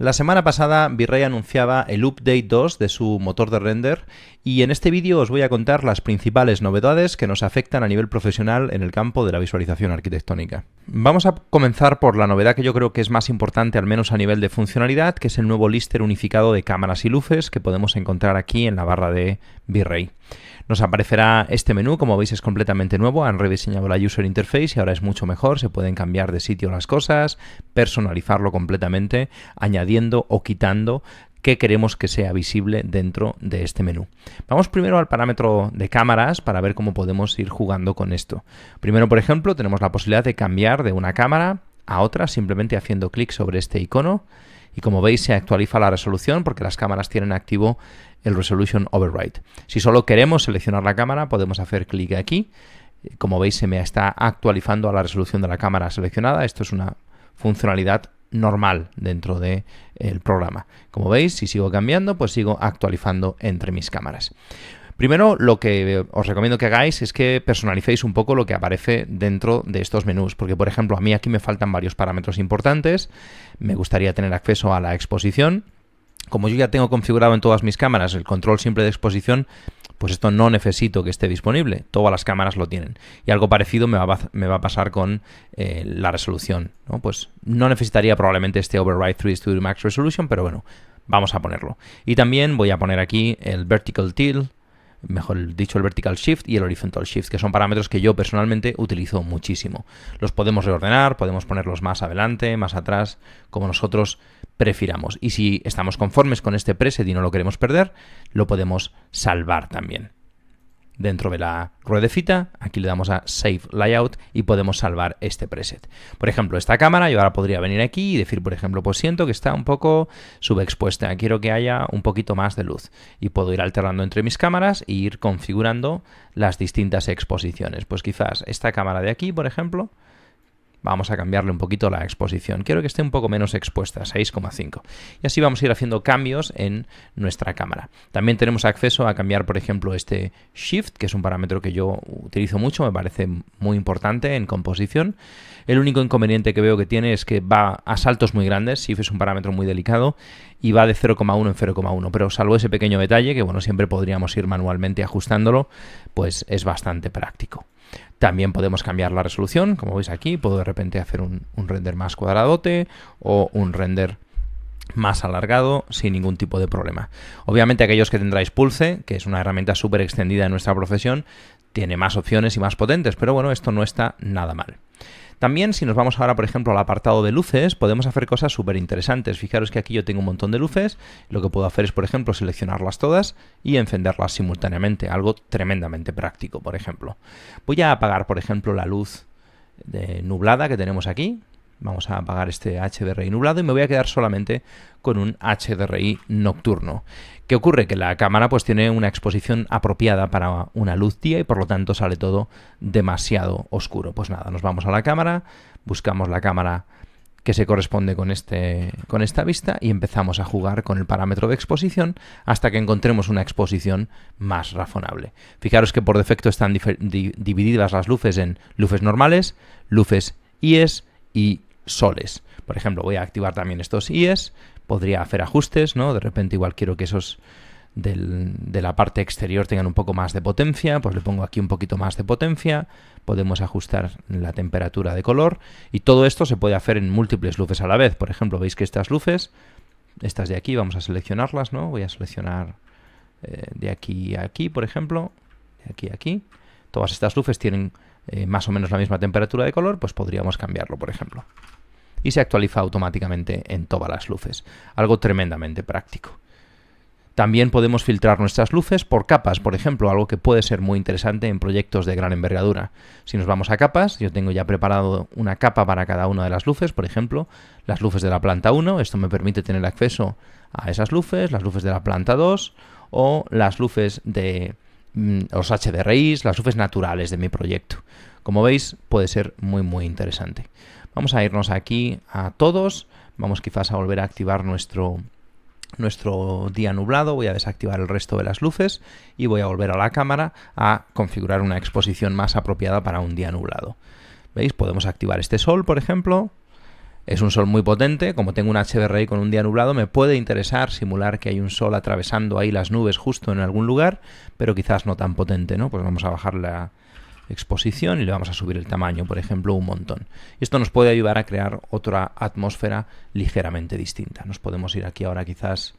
La semana pasada V-Ray anunciaba el Update 2 de su motor de render y en este vídeo os voy a contar las principales novedades que nos afectan a nivel profesional en el campo de la visualización arquitectónica. Vamos a comenzar por la novedad que yo creo que es más importante, al menos a nivel de funcionalidad, que es el nuevo lister unificado de cámaras y luces que podemos encontrar aquí en la barra de V-Ray. Nos aparecerá este menú, como veis es completamente nuevo, han rediseñado la User Interface y ahora es mucho mejor, se pueden cambiar de sitio las cosas, personalizarlo completamente, añadiendo o quitando qué queremos que sea visible dentro de este menú. Vamos primero al parámetro de cámaras para ver cómo podemos ir jugando con esto. Primero, por ejemplo, tenemos la posibilidad de cambiar de una cámara a otra simplemente haciendo clic sobre este icono. Y como veis se actualiza la resolución porque las cámaras tienen activo el Resolution Override. Si solo queremos seleccionar la cámara podemos hacer clic aquí. Como veis se me está actualizando a la resolución de la cámara seleccionada. Esto es una funcionalidad normal dentro del programa. Como veis, si sigo cambiando pues sigo actualizando entre mis cámaras. Primero, lo que os recomiendo que hagáis es que personalicéis un poco lo que aparece dentro de estos menús, porque por ejemplo a mí aquí me faltan varios parámetros importantes. Me gustaría tener acceso a la exposición. Como yo ya tengo configurado en todas mis cámaras el control simple de exposición, pues esto no necesito que esté disponible. Todas las cámaras lo tienen. Y algo parecido me va a pasar con la resolución, ¿no? Pues no necesitaría probablemente este Override 3D Studio Max Resolution, pero bueno, vamos a ponerlo. Y también voy a poner aquí el Vertical Tilt, mejor dicho el Vertical Shift y el Horizontal Shift, que son parámetros que yo personalmente utilizo muchísimo. Los podemos reordenar, podemos ponerlos más adelante, más atrás, como nosotros prefiramos. Y si estamos conformes con este preset y no lo queremos perder, lo podemos salvar también. Dentro de la ruedecita, aquí le damos a Save Layout y podemos salvar este preset. Por ejemplo, esta cámara, yo ahora podría venir aquí y decir, por ejemplo, pues siento que está un poco subexpuesta, quiero que haya un poquito más de luz. Y puedo ir alternando entre mis cámaras e ir configurando las distintas exposiciones. Pues quizás esta cámara de aquí, por ejemplo, vamos a cambiarle un poquito la exposición. Quiero que esté un poco menos expuesta, 6,5. Y así vamos a ir haciendo cambios en nuestra cámara. También tenemos acceso a cambiar, por ejemplo, este Shift, que es un parámetro que yo utilizo mucho, me parece muy importante en composición. El único inconveniente que veo que tiene es que va a saltos muy grandes. Shift es un parámetro muy delicado y va de 0,1 en 0,1. Pero salvo ese pequeño detalle, que bueno, siempre podríamos ir manualmente ajustándolo, pues es bastante práctico. También podemos cambiar la resolución, como veis aquí, puedo de repente hacer un render más cuadradote o un render más alargado sin ningún tipo de problema. Obviamente aquellos que tendráis Pulse, que es una herramienta súper extendida en nuestra profesión, tiene más opciones y más potentes, pero bueno, esto no está nada mal. También, si nos vamos ahora, por ejemplo, al apartado de luces, podemos hacer cosas súper interesantes. Fijaros que aquí yo tengo un montón de luces. Lo que puedo hacer es, por ejemplo, seleccionarlas todas y encenderlas simultáneamente. Algo tremendamente práctico, por ejemplo. Voy a apagar, por ejemplo, la luz nublada que tenemos aquí. Vamos a apagar este HDRI nublado y me voy a quedar solamente con un HDRI nocturno. ¿Qué ocurre? Que la cámara pues tiene una exposición apropiada para una luz día y por lo tanto sale todo demasiado oscuro. Pues nada, nos vamos a la cámara, buscamos la cámara que se corresponde con esta vista y empezamos a jugar con el parámetro de exposición hasta que encontremos una exposición más razonable. Fijaros que por defecto están divididas las luces en luces normales, luces IES y soles. Por ejemplo, voy a activar también estos IES, podría hacer ajustes, ¿no? De repente igual quiero que esos de la parte exterior tengan un poco más de potencia, pues le pongo aquí un poquito más de potencia, podemos ajustar la temperatura de color y todo esto se puede hacer en múltiples luces a la vez. Por ejemplo, veis que estas luces, estas de aquí, vamos a seleccionarlas, ¿no? Voy a seleccionar de aquí a aquí, por ejemplo, de aquí a aquí. Todas estas luces tienen más o menos la misma temperatura de color, pues podríamos cambiarlo, por ejemplo. Y se actualiza automáticamente en todas las luces. Algo tremendamente práctico. También podemos filtrar nuestras luces por capas, por ejemplo, algo que puede ser muy interesante en proyectos de gran envergadura. Si nos vamos a capas, yo tengo ya preparado una capa para cada una de las luces, por ejemplo, las luces de la planta 1, esto me permite tener acceso a esas luces, las luces de la planta 2 o las luces de los HDRIs, las luces naturales de mi proyecto. Como veis, puede ser muy interesante. Vamos a irnos aquí a todos, vamos quizás a volver a activar nuestro día nublado, voy a desactivar el resto de las luces y voy a volver a la cámara a configurar una exposición más apropiada para un día nublado. ¿Veis? Podemos activar este sol, por ejemplo, Es un sol muy potente, como tengo un HDRI con un día nublado, me puede interesar simular que hay un sol atravesando ahí las nubes justo en algún lugar, pero quizás no tan potente, ¿no? Pues vamos a bajar la exposición y le vamos a subir el tamaño, por ejemplo, un montón. Esto nos puede ayudar a crear otra atmósfera ligeramente distinta. Nos podemos ir aquí ahora quizás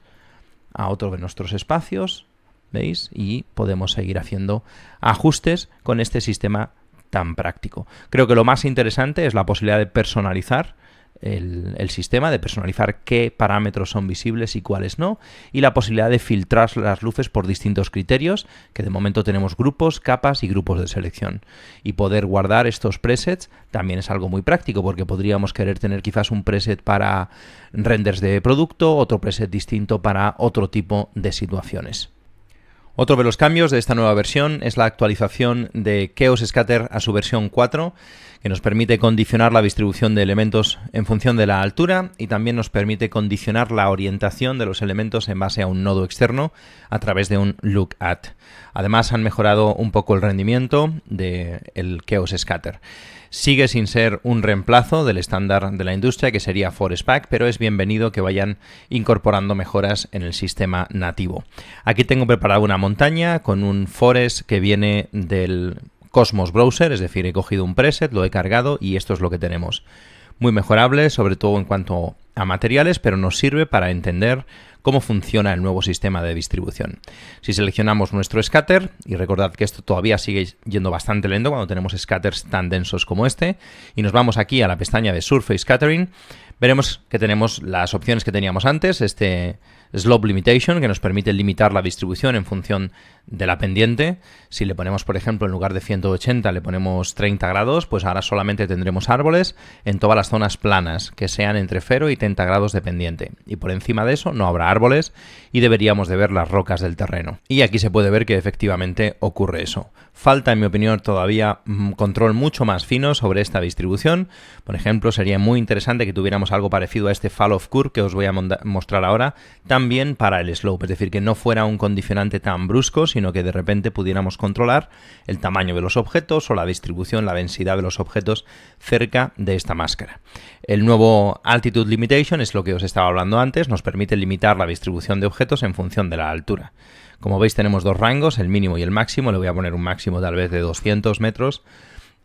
a otro de nuestros espacios, ¿veis? Y podemos seguir haciendo ajustes con este sistema tan práctico. Creo que lo más interesante es la posibilidad de personalizar el sistema, de personalizar qué parámetros son visibles y cuáles no, y la posibilidad de filtrar las luces por distintos criterios, que de momento tenemos grupos, capas y grupos de selección. Y poder guardar estos presets también es algo muy práctico, porque podríamos querer tener quizás un preset para renders de producto, otro preset distinto para otro tipo de situaciones. Otro de los cambios de esta nueva versión es la actualización de Chaos Scatter a su versión 4, que nos permite condicionar la distribución de elementos en función de la altura y también nos permite condicionar la orientación de los elementos en base a un nodo externo a través de un look at. Además han mejorado un poco el rendimiento del Chaos Scatter. Sigue sin ser un reemplazo del estándar de la industria, que sería Forest Pack, pero es bienvenido que vayan incorporando mejoras en el sistema nativo. Aquí tengo preparada una montaña con un Forest que viene del Cosmos Browser, es decir, he cogido un preset, lo he cargado y esto es lo que tenemos. Muy mejorable, sobre todo en cuanto a materiales, pero nos sirve para entender cómo funciona el nuevo sistema de distribución. Si seleccionamos nuestro scatter, y recordad que esto todavía sigue yendo bastante lento cuando tenemos scatters tan densos como este, y nos vamos aquí a la pestaña de Surface Scattering, veremos que tenemos las opciones que teníamos antes, este Slope Limitation, que nos permite limitar la distribución en función de la pendiente. Si le ponemos, por ejemplo, en lugar de 180 le ponemos 30 grados, pues ahora solamente tendremos árboles en todas las zonas planas, que sean entre 0 y 30 grados de pendiente. Y por encima de eso no habrá árboles y deberíamos de ver las rocas del terreno. Y aquí se puede ver que efectivamente ocurre eso. Falta, en mi opinión, todavía control mucho más fino sobre esta distribución. Por ejemplo, sería muy interesante que tuviéramos algo parecido a este Fall of Curve que os voy a mostrar ahora, también para el slope, es decir, que no fuera un condicionante tan brusco, sino que de repente pudiéramos controlar el tamaño de los objetos o la distribución, la densidad de los objetos cerca de esta máscara. El nuevo Altitude Limitation es lo que os estaba hablando antes, nos permite limitar la distribución de objetos en función de la altura. Como veis tenemos dos rangos, el mínimo y el máximo. Le voy a poner un máximo tal vez de 200 metros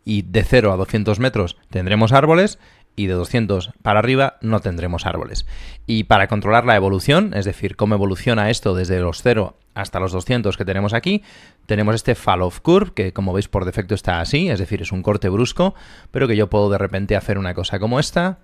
y de 0 a 200 metros tendremos árboles y de 200 para arriba no tendremos árboles. Y para controlar la evolución, es decir, cómo evoluciona esto desde los 0 hasta los 200 que tenemos aquí, tenemos este Fall of Curve, que como veis por defecto está así, es decir, es un corte brusco, pero que yo puedo de repente hacer una cosa como esta,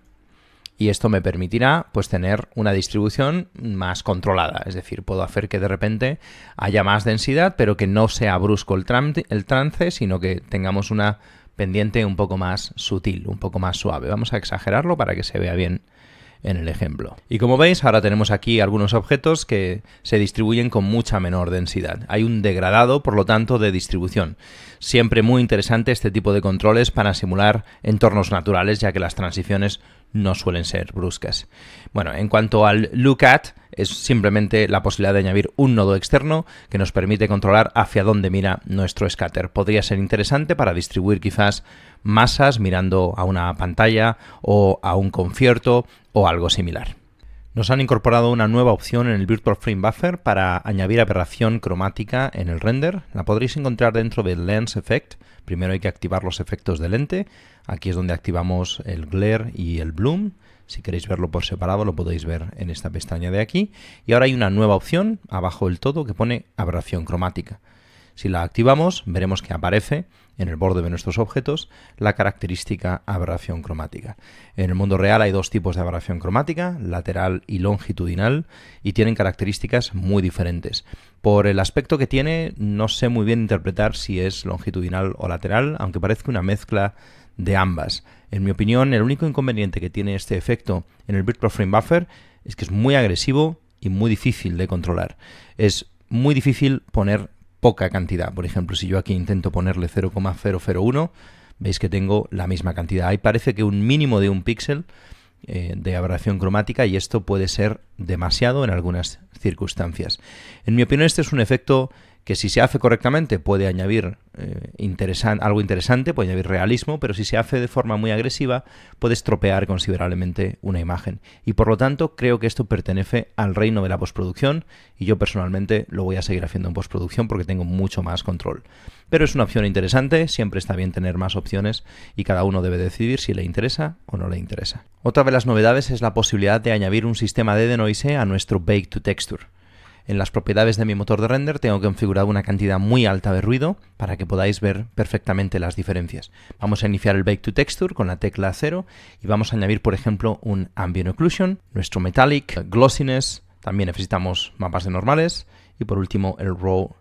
y esto me permitirá pues tener una distribución más controlada, es decir, puedo hacer que de repente haya más densidad, pero que no sea brusco el trance, sino que tengamos una pendiente un poco más sutil, un poco más suave. Vamos a exagerarlo para que se vea bien en el ejemplo. Y como veis, ahora tenemos aquí algunos objetos que se distribuyen con mucha menor densidad. Hay un degradado, por lo tanto, de distribución. Siempre muy interesante este tipo de controles para simular entornos naturales, ya que las transiciones no suelen ser bruscas. Bueno, en cuanto al Look At, es simplemente la posibilidad de añadir un nodo externo que nos permite controlar hacia dónde mira nuestro scatter. Podría ser interesante para distribuir quizás masas mirando a una pantalla o a un concierto o algo similar. Nos han incorporado una nueva opción en el Virtual Frame Buffer para añadir aberración cromática en el render. La podréis encontrar dentro del Lens Effect. Primero hay que activar los efectos de lente. Aquí es donde activamos el Glare y el Bloom. Si queréis verlo por separado lo podéis ver en esta pestaña de aquí. Y ahora hay una nueva opción abajo del todo que pone aberración cromática. Si la activamos, veremos que aparece en el borde de nuestros objetos la característica aberración cromática. En el mundo real hay dos tipos de aberración cromática, lateral y longitudinal, y tienen características muy diferentes. Por el aspecto que tiene, no sé muy bien interpretar si es longitudinal o lateral, aunque parezca una mezcla de ambas. En mi opinión, el único inconveniente que tiene este efecto en el Virtual Frame Buffer es que es muy agresivo y muy difícil de controlar. Es muy difícil poner poca cantidad. Por ejemplo, si yo aquí intento ponerle 0,001, veis que tengo la misma cantidad. Ahí parece que un mínimo de un píxel de aberración cromática, y esto puede ser demasiado en algunas circunstancias. En mi opinión, este es un efecto que si se hace correctamente puede añadir algo interesante, puede añadir realismo, pero si se hace de forma muy agresiva puede estropear considerablemente una imagen. Y por lo tanto creo que esto pertenece al reino de la postproducción y yo personalmente lo voy a seguir haciendo en postproducción porque tengo mucho más control. Pero es una opción interesante, siempre está bien tener más opciones y cada uno debe decidir si le interesa o no le interesa. Otra de las novedades es la posibilidad de añadir un sistema de denoise a nuestro Bake to Texture. En las propiedades de mi motor de render tengo configurado una cantidad muy alta de ruido para que podáis ver perfectamente las diferencias. Vamos a iniciar el Bake to Texture con la tecla 0 y vamos a añadir, por ejemplo, un Ambient Occlusion, nuestro Metallic, Glossiness, también necesitamos mapas de normales y por último el Raw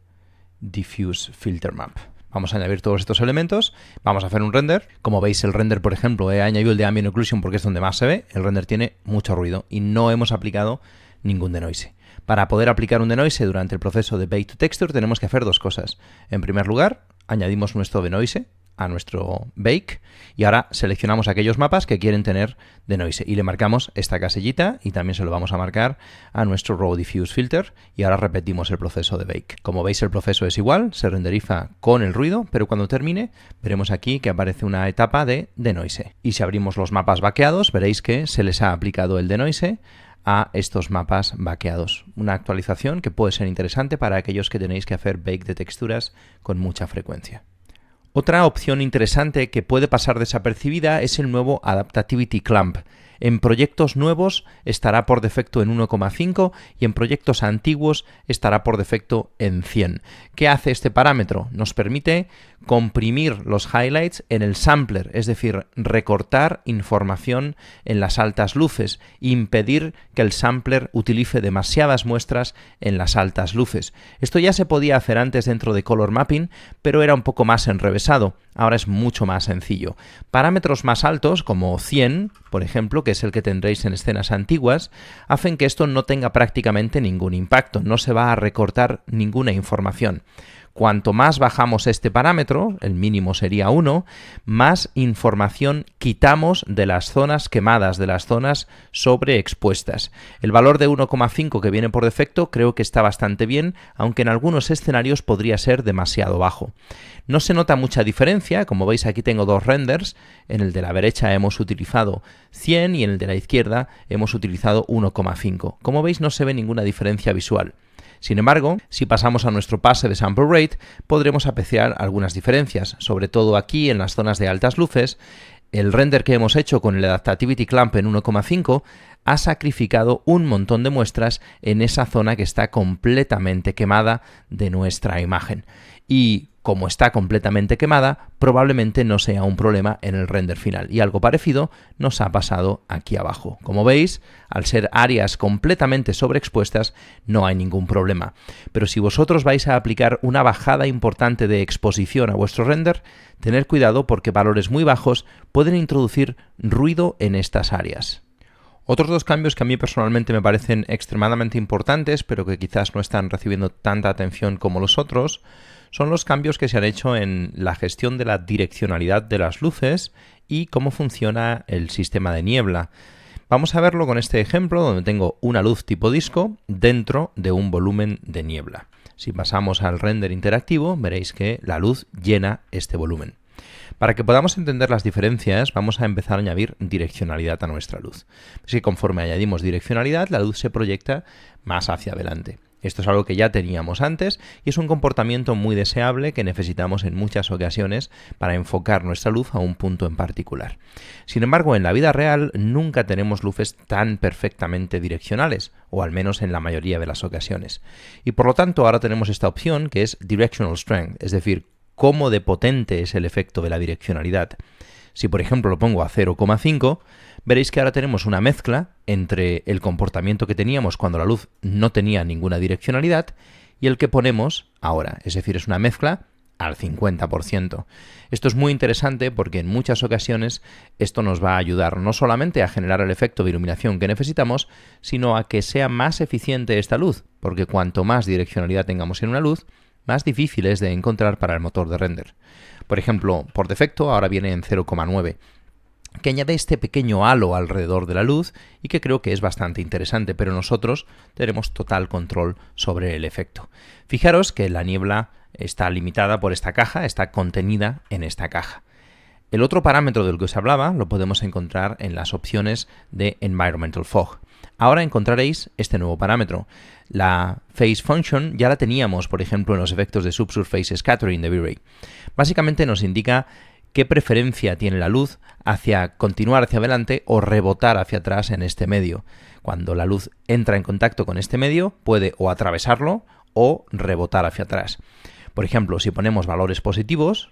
Diffuse Filter Map. Vamos a añadir todos estos elementos, vamos a hacer un render. Como veis, el render, por ejemplo, he añadido el de Ambient Occlusion porque es donde más se ve. El render tiene mucho ruido y no hemos aplicado ningún denoise. Para poder aplicar un denoise durante el proceso de Bake to Texture tenemos que hacer dos cosas. En primer lugar, añadimos nuestro denoise a nuestro Bake y ahora seleccionamos aquellos mapas que quieren tener denoise y le marcamos esta casillita y también se lo vamos a marcar a nuestro Raw Diffuse Filter y ahora repetimos el proceso de Bake. Como veis, el proceso es igual, se renderiza con el ruido, pero cuando termine veremos aquí que aparece una etapa de denoise. Y si abrimos los mapas baqueados veréis que se les ha aplicado el denoise a estos mapas baqueados. Una actualización que puede ser interesante para aquellos que tenéis que hacer bake de texturas con mucha frecuencia. Otra opción interesante que puede pasar desapercibida es el nuevo Adaptativity Clamp. En proyectos nuevos estará por defecto en 1,5 y en proyectos antiguos estará por defecto en 100. ¿Qué hace este parámetro? Nos permite comprimir los highlights en el sampler, es decir, recortar información en las altas luces, impedir que el sampler utilice demasiadas muestras en las altas luces. Esto ya se podía hacer antes dentro de Color Mapping, pero era un poco más enrevesado. Ahora es mucho más sencillo. Parámetros más altos, como 100, por ejemplo, que es el que tendréis en escenas antiguas, hacen que esto no tenga prácticamente ningún impacto, no se va a recortar ninguna información. Cuanto más bajamos este parámetro, el mínimo sería 1, más información quitamos de las zonas quemadas, de las zonas sobreexpuestas. El valor de 1,5 que viene por defecto creo que está bastante bien, aunque en algunos escenarios podría ser demasiado bajo. No se nota mucha diferencia, como veis aquí tengo dos renders, en el de la derecha hemos utilizado 100 y en el de la izquierda hemos utilizado 1,5. Como veis no se ve ninguna diferencia visual. Sin embargo, si pasamos a nuestro pase de sample rate, podremos apreciar algunas diferencias, sobre todo aquí en las zonas de altas luces. El render que hemos hecho con el Adaptativity Clamp en 1,5 ha sacrificado un montón de muestras en esa zona que está completamente quemada de nuestra imagen. Y como está completamente quemada, probablemente no sea un problema en el render final. Y algo parecido nos ha pasado aquí abajo. Como veis, al ser áreas completamente sobreexpuestas, no hay ningún problema. Pero si vosotros vais a aplicar una bajada importante de exposición a vuestro render, tened cuidado porque valores muy bajos pueden introducir ruido en estas áreas. Otros dos cambios que a mí personalmente me parecen extremadamente importantes, pero que quizás no están recibiendo tanta atención como los otros, son los cambios que se han hecho en la gestión de la direccionalidad de las luces y cómo funciona el sistema de niebla. Vamos a verlo con este ejemplo donde tengo una luz tipo disco dentro de un volumen de niebla. Si pasamos al render interactivo, veréis que la luz llena este volumen. Para que podamos entender las diferencias, vamos a empezar a añadir direccionalidad a nuestra luz. Es que conforme añadimos direccionalidad, la luz se proyecta más hacia adelante. Esto es algo que ya teníamos antes y es un comportamiento muy deseable que necesitamos en muchas ocasiones para enfocar nuestra luz a un punto en particular. Sin embargo, en la vida real nunca tenemos luces tan perfectamente direccionales, o al menos en la mayoría de las ocasiones. Y por lo tanto ahora tenemos esta opción que es Directional Strength, es decir, cómo de potente es el efecto de la direccionalidad. Si por ejemplo lo pongo a 0,5, veréis que ahora tenemos una mezcla entre el comportamiento que teníamos cuando la luz no tenía ninguna direccionalidad y el que ponemos ahora, es decir, es una mezcla al 50%. Esto es muy interesante porque en muchas ocasiones esto nos va a ayudar no solamente a generar el efecto de iluminación que necesitamos, sino a que sea más eficiente esta luz, porque cuanto más direccionalidad tengamos en una luz, más difícil es de encontrar para el motor de render. Por ejemplo, por defecto ahora viene en 0,9. que añade este pequeño halo alrededor de la luz y que creo que es bastante interesante, pero nosotros tenemos total control sobre el efecto. Fijaros que la niebla está limitada por esta caja, está contenida en esta caja. El otro parámetro del que os hablaba lo podemos encontrar en las opciones de Environmental Fog. Ahora encontraréis este nuevo parámetro. La Phase Function ya la teníamos, por ejemplo, en los efectos de Subsurface Scattering de V-Ray. Básicamente nos indica qué preferencia tiene la luz hacia continuar hacia adelante o rebotar hacia atrás en este medio. Cuando la luz entra en contacto con este medio, puede o atravesarlo o rebotar hacia atrás. Por ejemplo, si ponemos valores positivos,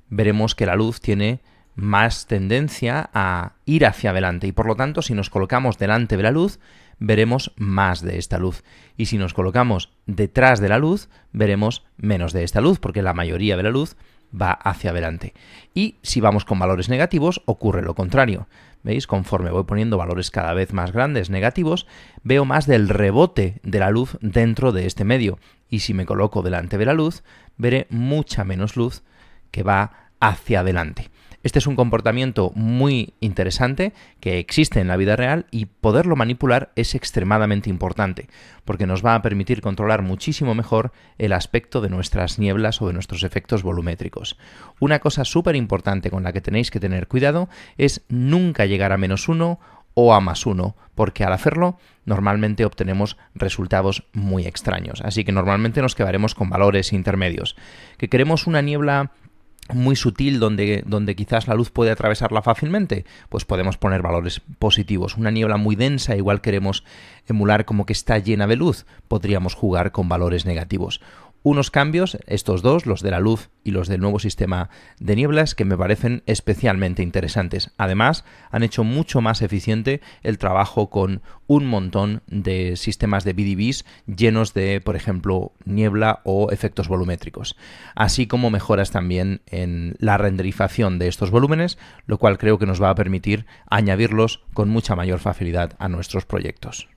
veremos que la luz tiene más tendencia a ir hacia adelante y por lo tanto si nos colocamos delante de la luz veremos más de esta luz y si nos colocamos detrás de la luz veremos menos de esta luz porque la mayoría de la luz va hacia adelante. Y si vamos con valores negativos ocurre lo contrario. ¿Veis? Conforme voy poniendo valores cada vez más grandes, negativos, veo más del rebote de la luz dentro de este medio y si me coloco delante de la luz veré mucha menos luz que va hacia adelante. Este es un comportamiento muy interesante que existe en la vida real y poderlo manipular es extremadamente importante porque nos va a permitir controlar muchísimo mejor el aspecto de nuestras nieblas o de nuestros efectos volumétricos. Una cosa súper importante con la que tenéis que tener cuidado es nunca llegar a -1 o a +1 porque al hacerlo normalmente obtenemos resultados muy extraños. Así que normalmente nos quedaremos con valores intermedios. ¿Que queremos una niebla muy sutil donde quizás la luz puede atravesarla fácilmente? Pues podemos poner valores positivos. Una niebla muy densa, igual queremos emular como que está llena de luz, podríamos jugar con valores negativos. Unos cambios, estos dos, los de la luz y los del nuevo sistema de nieblas, que me parecen especialmente interesantes. Además, han hecho mucho más eficiente el trabajo con un montón de sistemas de BDBs llenos de, por ejemplo, niebla o efectos volumétricos. Así como mejoras también en la renderización de estos volúmenes, lo cual creo que nos va a permitir añadirlos con mucha mayor facilidad a nuestros proyectos.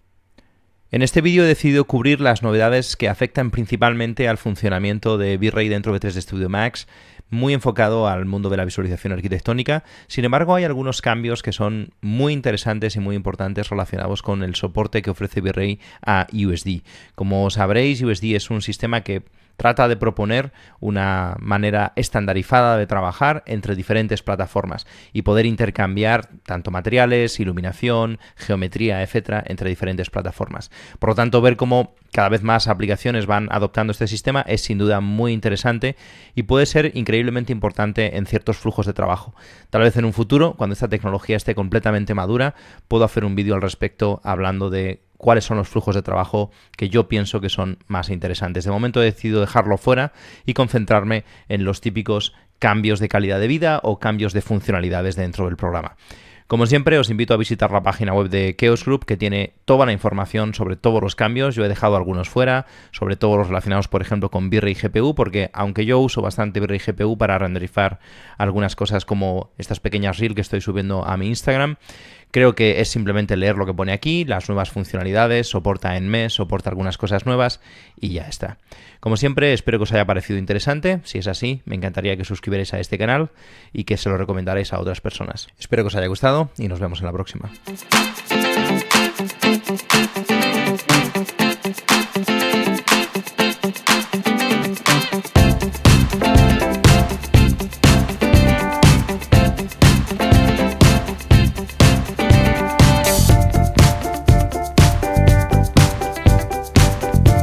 En este vídeo he decidido cubrir las novedades que afectan principalmente al funcionamiento de V-Ray dentro de 3D Studio Max, muy enfocado al mundo de la visualización arquitectónica. Sin embargo, hay algunos cambios que son muy interesantes y muy importantes relacionados con el soporte que ofrece V-Ray a USD. Como sabréis, USD es un sistema que trata de proponer una manera estandarizada de trabajar entre diferentes plataformas y poder intercambiar tanto materiales, iluminación, geometría, etcétera, entre diferentes plataformas. Por lo tanto, ver cómo cada vez más aplicaciones van adoptando este sistema es sin duda muy interesante y puede ser increíblemente importante en ciertos flujos de trabajo. Tal vez en un futuro, cuando esta tecnología esté completamente madura, puedo hacer un vídeo al respecto hablando de cuáles son los flujos de trabajo que yo pienso que son más interesantes. De momento he decidido dejarlo fuera y concentrarme en los típicos cambios de calidad de vida o cambios de funcionalidades dentro del programa. Como siempre, os invito a visitar la página web de Chaos Group, que tiene toda la información sobre todos los cambios. Yo he dejado algunos fuera, sobre todo los relacionados, por ejemplo, con V-Ray GPU, porque aunque yo uso bastante V-Ray GPU para renderizar algunas cosas como estas pequeñas reels que estoy subiendo a mi Instagram, creo que es simplemente leer lo que pone aquí, las nuevas funcionalidades, soporta NMesh, soporta algunas cosas nuevas y ya está. Como siempre, espero que os haya parecido interesante. Si es así, me encantaría que os suscribierais a este canal y que se lo recomendarais a otras personas. Espero que os haya gustado y nos vemos en la próxima.